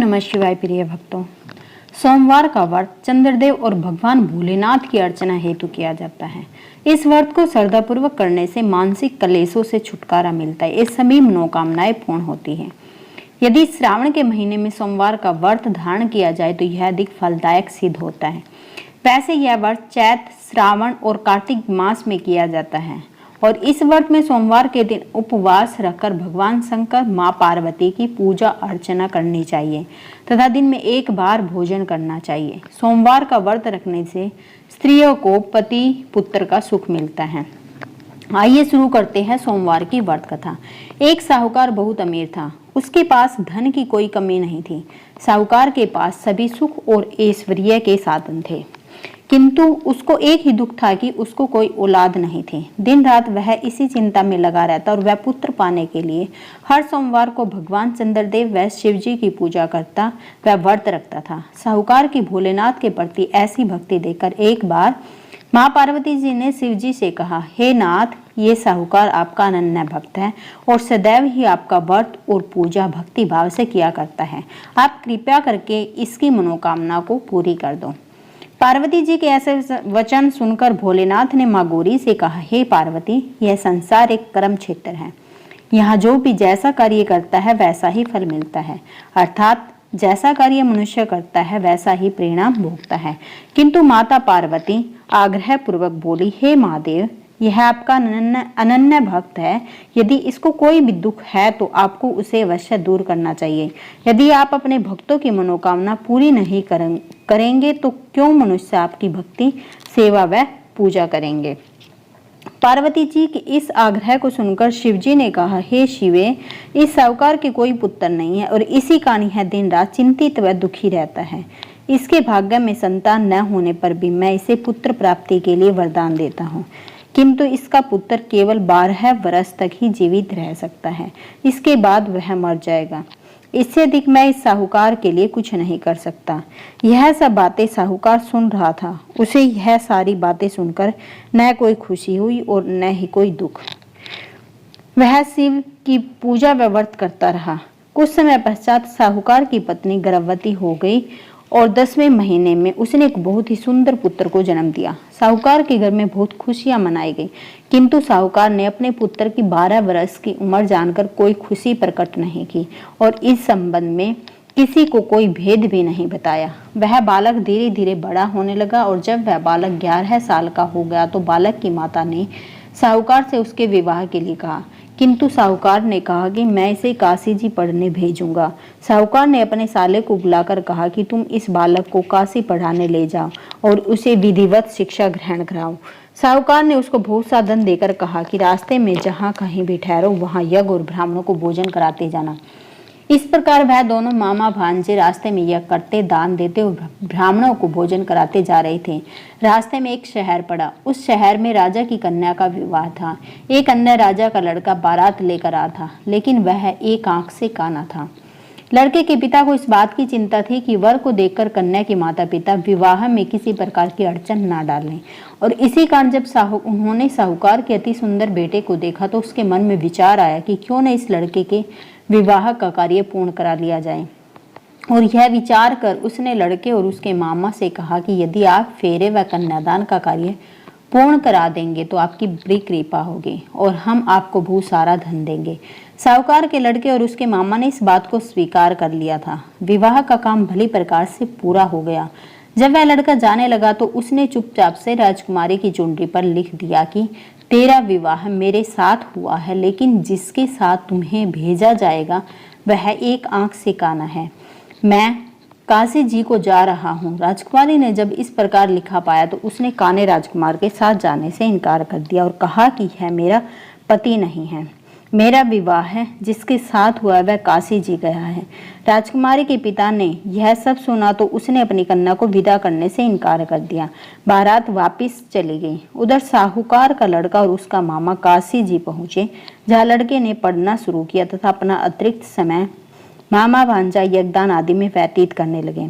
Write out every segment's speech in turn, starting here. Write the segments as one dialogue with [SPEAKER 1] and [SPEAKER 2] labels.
[SPEAKER 1] नमः शिवाय। प्रिय भक्तों, सोमवार का व्रत चंद्रदेव और भगवान भोलेनाथ की अर्चना हेतु किया जाता है। इस व्रत को श्रद्धापूर्वक करने से मानसिक कलेशों से छुटकारा मिलता है। इस सभी मनोकामनाएं पूर्ण होती हैं। यदि श्रावण के महीने में सोमवार का व्रत धारण किया जाए तो यह अधिक फलदायक सिद्ध होता है। वैसे यह व्रत चैत, श्रावण और कार्तिक मास में किया जाता है और इस व्रत में सोमवार के दिन उपवास रखकर भगवान शंकर, मां पार्वती की पूजा अर्चना करनी चाहिए तथा दिन में एक बार भोजन करना चाहिए। सोमवार का व्रत रखने से स्त्रियों को पति पुत्र का सुख मिलता है। आइए शुरू करते हैं सोमवार की व्रत कथा। एक साहूकार बहुत अमीर था। उसके पास धन की कोई कमी नहीं थी। साहूकार के पास सभी सुख और ऐश्वर्य के साधन थे, किंतु उसको एक ही दुख था कि उसको कोई औलाद नहीं थी। दिन रात वह इसी चिंता में लगा रहता और वह पुत्र पाने के लिए हर सोमवार को भगवान चंद्रदेव व शिव जी की पूजा करता, वह व्रत रखता था। साहूकार की भोलेनाथ के प्रति ऐसी भक्ति देखकर एक बार मां पार्वती जी ने शिव जी से कहा, हे नाथ, ये साहूकार आपका अनन्य भक्त है और सदैव ही आपका व्रत और पूजा भक्ति भाव से किया करता है। आप कृपया करके इसकी मनोकामना को पूरी कर दो। पार्वती जी के ऐसे वचन सुनकर भोलेनाथ ने मां गौरी से कहा, हे पार्वती, यह संसार एक कर्म क्षेत्र है। यहाँ जो भी जैसा कार्य करता है वैसा ही फल मिलता है, अर्थात जैसा कार्य मनुष्य करता है वैसा ही परिणाम भोगता है। किंतु माता पार्वती आग्रह पूर्वक बोली, हे महादेव, यह आपका अनन्य भक्त है। यदि इसको कोई भी दुख है तो आपको उसे अवश्य दूर करना चाहिए। यदि आप अपने भक्तों की मनोकामना पूरी नहीं करेंगे तो क्यों मनुष्य आपकी भक्ति, सेवा व पूजा करेंगे। पार्वती जी के इस आग्रह को सुनकर शिवजी ने कहा, हे शिवे, इस साहूकार के कोई पुत्र नहीं है और इसी कारण यह दिन रात चिंतित व दुखी रहता है। इसके भाग्य में संतान न होने पर भी मैं इसे पुत्र प्राप्ति के लिए वरदान देता हूँ, किंतु इसका पुत्र केवल 12 वर्ष तक ही जीवित रह सकता है। इसके बाद वह मर जाएगा। इससे अधिक मैं इस साहूकार के लिए कुछ नहीं कर सकता। यह सब बातें साहूकार सुन रहा था। उसे यह सारी बातें सुनकर न कोई खुशी हुई और न ही कोई दुख। वह शिव की पूजा व व्रत करता रहा। कुछ समय पश्चात साहूकार की पत्नी गर्भवती हो गई और 10वें महीने में उसने एक बहुत ही सुंदर पुत्र को जन्म दिया। साहूकार के घर में बहुत खुशियां मनाई गई, किंतु साहूकार ने अपने पुत्र की 12 वर्ष की उम्र जानकर कोई खुशी प्रकट नहीं की और इस संबंध में किसी को कोई भेद भी नहीं बताया। वह बालक धीरे धीरे बड़ा होने लगा और जब वह बालक 11 साल का हो गया तो बालक की माता ने साहूकार से उसके विवाह के लिए कहा, किंतु साहूकार ने कहा कि मैं इसे काशी जी पढ़ने भेजूंगा। साहूकार ने अपने साले को बुलाकर कहा कि तुम इस बालक को काशी पढ़ाने ले जाओ और उसे विधिवत शिक्षा ग्रहण कराओ। साहूकार ने उसको बहुत सा धन देकर कहा कि रास्ते में जहाँ कहीं भी ठहरो वहाँ यज्ञ और ब्राह्मणों को भोजन कराते जाना। इस प्रकार वह दोनों मामा भांजे रास्ते में यज्ञ करते, दान देते और ब्राह्मणों को भोजन कराते जा रहे थे। रास्ते में एक शहर पड़ा। उस शहर में राजा की कन्या का विवाह था। एक अन्य राजा का लड़का बारात लेकर आ था, लेकिन वह एक आंख से काना था। लड़के के पिता को इस बात की चिंता थी कि वर को देखकर कन्या के माता पिता विवाह में किसी प्रकार की अड़चन ना डालें, और इसी कारण जब उन्होंने साहूकार के अति सुंदर बेटे को देखा तो उसके मन में विचार आया कि क्यों न इस लड़के के विवाह का कार्य पूर्ण करा लिया जाए। और यह विचार कर उसने लड़के और उसके मामा से कहा कि यदि आप फेरे व कन्यादान का कार्य पूर्ण करा देंगे तो आपकी बड़ी कृपा होगी और हम आपको बहुत सारा धन देंगे। साहूकार के लड़के और उसके मामा ने इस बात को स्वीकार कर लिया था। विवाह का काम भली प्रकार से पूरा हो गया। जब वह लड़का जाने लगा तो उसने चुपचाप से राजकुमारी की चुनरी पर लिख दिया कि तेरा विवाह मेरे साथ हुआ है, लेकिन जिसके साथ तुम्हें भेजा जाएगा वह एक आंख से काना है। मैं काशी जी को जा रहा हूँ। राजकुमारी ने जब इस प्रकार लिखा पाया तो उसने काने राजकुमार के साथ जाने से इनकार कर दिया और कहा कि यह मेरा पति नहीं है। मेरा विवाह है, जिसके साथ हुआ वह काशी जी गया है। राजकुमारी के पिता ने यह सब सुना तो उसने अपनी कन्या को विदा करने से इनकार कर दिया। बारात वापस चली गई। उधर साहूकार का लड़का और उसका मामा काशी जी पहुंचे, जहाँ लड़के ने पढ़ना शुरू किया तथा अपना अतिरिक्त समय मामा भांजा यज्ञदान आदि में व्यतीत करने लगे।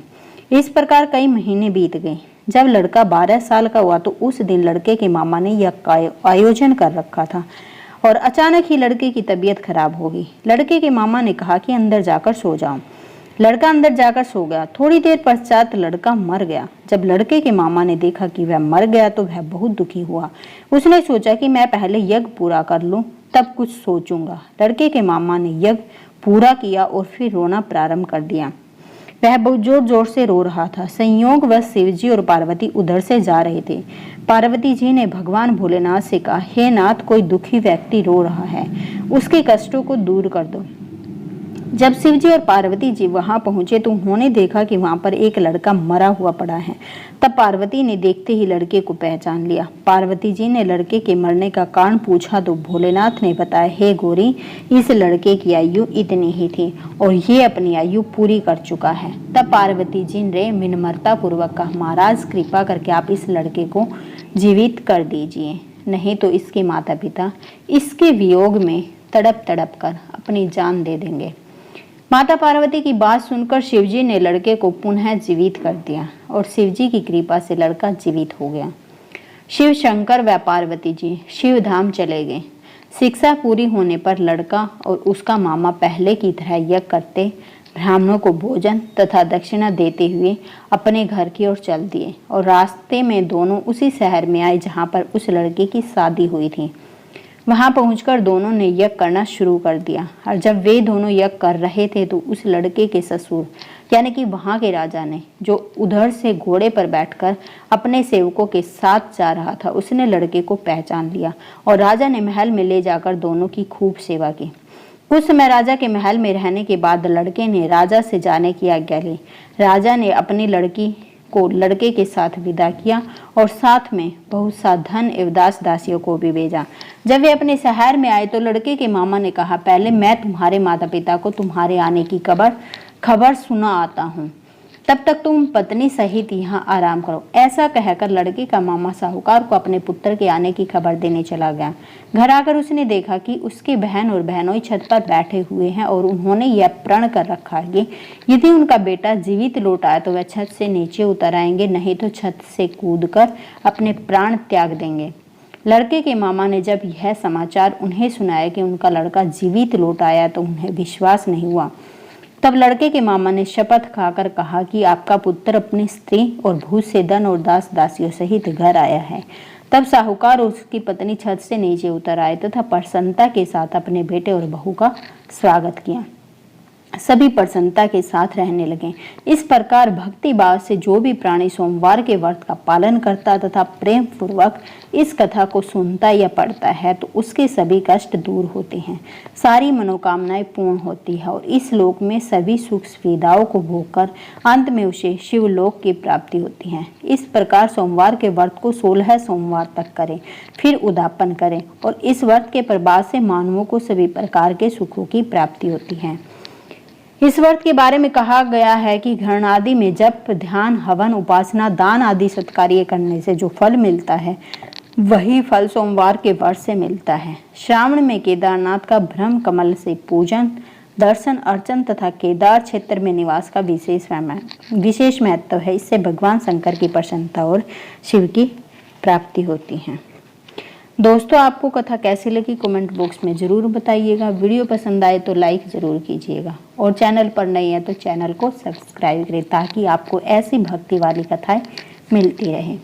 [SPEAKER 1] इस प्रकार कई महीने बीत गए। जब लड़का 12 साल का हुआ तो उस दिन लड़के के मामा ने यज्ञ का आयोजन कर रखा था और अचानक ही लड़के की तबीयत खराब हो गई। लड़के के मामा ने कहा कि अंदर जाकर सो जाओ। लड़का अंदर जाकर सो गया। थोड़ी देर पश्चात लड़का मर गया। जब लड़के के मामा ने देखा कि वह मर गया तो वह बहुत दुखी हुआ। उसने सोचा कि मैं पहले यज्ञ पूरा कर लूं, तब कुछ सोचूंगा। लड़के के मामा ने यज्ञ पूरा किया और फिर रोना प्रारंभ कर दिया। वह बहुत जोर जोर से रो रहा था। संयोगवश शिवजी और पार्वती उधर से जा रहे थे। पार्वती जी ने भगवान भोलेनाथ से कहा, हे नाथ, कोई दुखी व्यक्ति रो रहा है, उसके कष्टों को दूर कर दो। जब शिवजी और पार्वती जी वहां पहुंचे तो उन्होंने देखा कि वहां पर एक लड़का मरा हुआ पड़ा है। तब पार्वती ने देखते ही लड़के को पहचान लिया। पार्वती जी ने लड़के के मरने का कारण पूछा तो भोलेनाथ ने बताया, हे गौरी, इस लड़के की आयु इतनी ही थी और ये अपनी आयु पूरी कर चुका है। तब पार्वती जी ने विनम्रता पूर्वक कहा, महाराज, कृपा करके आप इस लड़के को जीवित कर दीजिए, नहीं तो इसके माता पिता इसके वियोग में तड़प तड़प कर अपनी जान दे देंगे। माता पार्वती की बात सुनकर शिवजी ने लड़के को पुनः जीवित कर दिया और शिवजी की कृपा से लड़का जीवित हो गया। शिव शंकर व पार्वती जी शिव धाम चले गए। शिक्षा पूरी होने पर लड़का और उसका मामा पहले की तरह यज्ञ करते, ब्राह्मणों को भोजन तथा दक्षिणा देते हुए अपने घर की ओर चल दिए और रास्ते में दोनों उसी शहर में आए जहां पर उस लड़के की शादी हुई थी। वहां पहुंचकर दोनों ने यज्ञ करना शुरू कर दिया और जब वे दोनों यज्ञ कर रहे थे तो उस लड़के के ससुर यानी कि वहां के राजा ने, जो उधर से घोड़े पर बैठकर अपने सेवकों के साथ जा रहा था, उसने लड़के को पहचान लिया और राजा ने महल में ले जाकर दोनों की खूब सेवा की। कुछ समय राजा के महल में रहने के बाद लड़के ने राजा से जाने की आज्ञा ली। राजा ने अपनी लड़की को लड़के के साथ विदा किया और साथ में बहुत सा धन एवं दास दासियों को भी भेजा। जब वे अपने शहर में आए तो लड़के के मामा ने कहा, पहले मैं तुम्हारे माता पिता को तुम्हारे आने की खबर सुना आता हूँ, तब तक तुम पत्नी सहित यहाँ आराम करो। ऐसा कहकर लड़के का मामा साहूकार को अपने पुत्र के आने की खबर देने चला गया। घर आकर उसने देखा कि उसके बहन और बहनोई छत पर बैठे हुए हैं और उन्होंने यह प्रण कर रखा है कि यदि उनका बेटा जीवित लौट आए तो वह छत से नीचे उतर आएंगे, नहीं तो छत से कूदकर अपने प्राण त्याग देंगे। लड़के के मामा ने जब यह समाचार उन्हें सुनाया कि उनका लड़का जीवित लौट आया तो उन्हें विश्वास नहीं हुआ। तब लड़के के मामा ने शपथ खाकर कहा कि आपका पुत्र अपनी स्त्री और भूत से धन और दास दासियों सहित घर आया है। तब साहूकार और उसकी पत्नी छत से नीचे उतर आए तथा प्रसन्नता के साथ अपने बेटे और बहू का स्वागत किया। सभी प्रसन्नता के साथ रहने लगे। इस प्रकार भक्ति भाव से जो भी प्राणी सोमवार के व्रत का पालन करता तथा प्रेम पूर्वक इस कथा को सुनता या पढ़ता है तो उसके सभी कष्ट दूर होते हैं, सारी मनोकामनाएं पूर्ण होती है और इस लोक में सभी सुख सुविधाओं को भोगकर अंत में उसे शिवलोक की प्राप्ति होती है। इस प्रकार सोमवार के व्रत को 16 सोमवार तक करें, फिर उद्यापन करें और इस व्रत के प्रभाव से मानवों को सभी प्रकार के सुखों की प्राप्ति होती है। इस व्रत के बारे में कहा गया है कि घृण आदि में जप, ध्यान, हवन, उपासना, दान आदि सत्कार्य करने से जो फल मिलता है वही फल सोमवार के व्रत से मिलता है। श्रावण में केदारनाथ का ब्रह्म कमल से पूजन, दर्शन, अर्चन तथा केदार क्षेत्र में निवास का विशेष महत्व है। इससे भगवान शंकर की प्रसन्नता और शिव की प्राप्ति होती है। दोस्तों, आपको कथा कैसी लगी कमेंट बॉक्स में जरूर बताइएगा। वीडियो पसंद आए तो लाइक जरूर कीजिएगा और चैनल पर नए हैं तो चैनल को सब्सक्राइब करें ताकि आपको ऐसी भक्ति वाली कथाएं मिलती रहें।